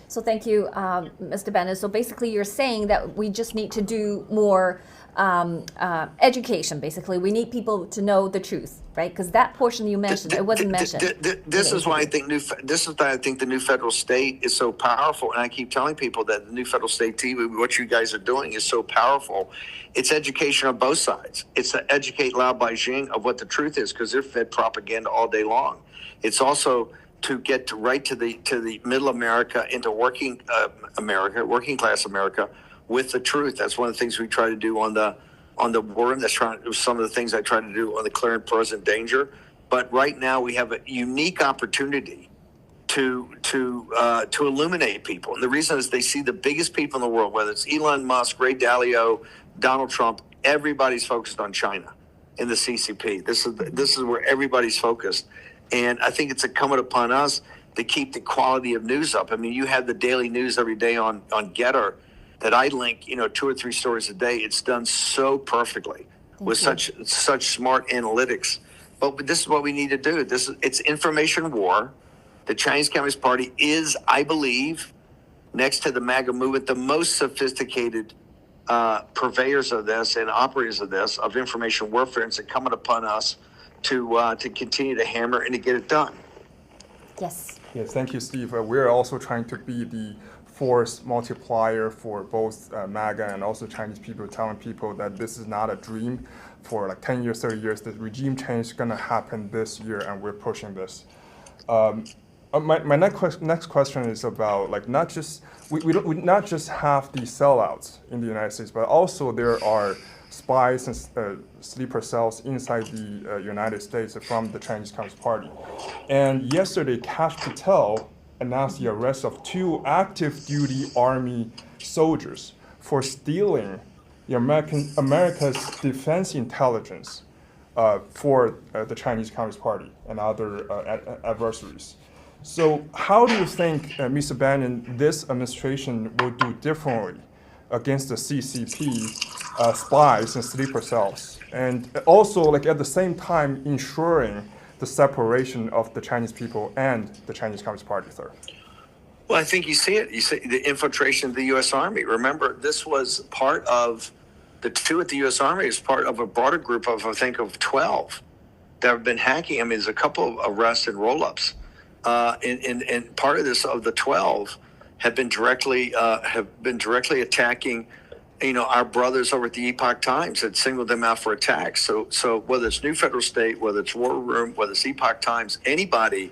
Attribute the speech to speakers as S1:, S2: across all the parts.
S1: So thank you, Mr. Bannon. So basically you're saying that we just need to do more education, basically. We need people to know the truth, right? Because that portion you mentioned, it wasn't mentioned.
S2: This is why I think the new federal state is so powerful. And I keep telling people that the new federal state TV, what you guys are doing is so powerful. It's education on both sides. It's to educate Lao Beijing of what the truth is, because they're fed propaganda all day long. It's also to get right to the middle America, into working class America, with the truth. That's one of the things we try to do on the war room. That's some of the things I try to do on the clear and present danger. But right now we have a unique opportunity to illuminate people. And the reason is they see the biggest people in the world, whether it's Elon Musk, Ray Dalio, Donald Trump, everybody's focused on China in the CCP. This is where everybody's focused. And I think it's incumbent upon us to keep the quality of news up. I mean, you have the daily news every day on Getter that I link, 2 or 3 stories a day. It's done so perfectly with such smart analytics. But this is what we need to do. It's information war. The Chinese Communist Party is, I believe, next to the MAGA movement, the most sophisticated purveyors of this and operators of this, of information warfare. And it's incumbent upon us to continue to hammer and to get it done.
S1: Yes.
S3: Yes, thank you, Steve. We're also trying to be the force multiplier for both MAGA and also Chinese people, telling people that this is not a dream for like 10 years, 30 years. The regime change is going to happen this year, and we're pushing this. My next question is about like not just we not just have the sellouts in the United States, but also there are spies and sleeper cells inside the United States from the Chinese Communist Party. And yesterday, Kash Patel announced the arrest of 2 active duty Army soldiers for stealing the America's defense intelligence for the Chinese Communist Party and other adversaries. So how do you think, Mr. Bannon, this administration will do differently against the CCP spies and sleeper cells? And also, like at the same time, ensuring the separation of the Chinese people and the Chinese Communist Party, sir?
S2: Well, I think you see it. You see the infiltration of the U.S. Army. Remember, this was part of the 2 at the U.S. Army is part of a broader group of, I think, of 12 that have been hacking. I mean, there's a couple of arrests and roll-ups. And part of this, of the 12, have been directly attacking, our brothers over at the Epoch Times, had singled them out for attacks. So whether it's New Federal State, whether it's War Room, whether it's Epoch Times, anybody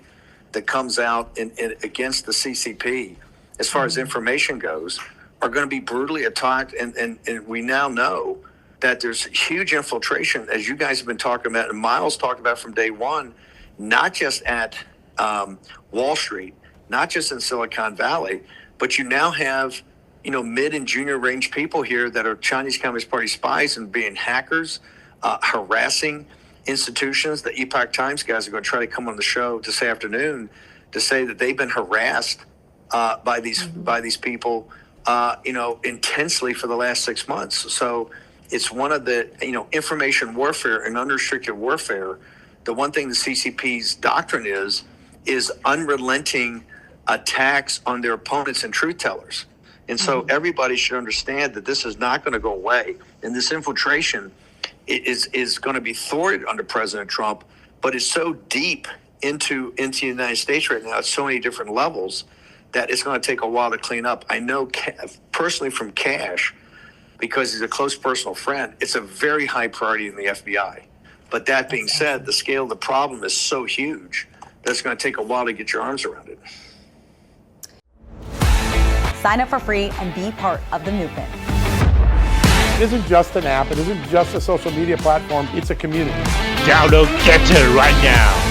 S2: that comes out against the CCP, as far as information goes, are going to be brutally attacked. And we now know that there's huge infiltration, as you guys have been talking about, and Miles talked about from day one, not just at Wall Street, not just in Silicon Valley, but you now have mid and junior range people here that are Chinese Communist Party spies and being hackers, harassing institutions. The Epoch Times guys are going to try to come on the show this afternoon to say that they've been harassed by these people, intensely for the last 6 months. So it's one of the, information warfare and unrestricted warfare. The one thing the CCP's doctrine is unrelenting attacks on their opponents and truth tellers. And so everybody should understand that this is not going to go away. And this infiltration is going to be thwarted under President Trump, but it's so deep into the United States right now at so many different levels that it's going to take a while to clean up. I know personally from Kash, because he's a close personal friend, it's a very high priority in the FBI. But that being said, the scale of the problem is so huge that it's going to take a while to get your arms around it.
S4: Sign up for free and be part of the movement.
S5: It isn't just an app. It isn't just a social media platform. It's a community.
S6: Download Getter right now.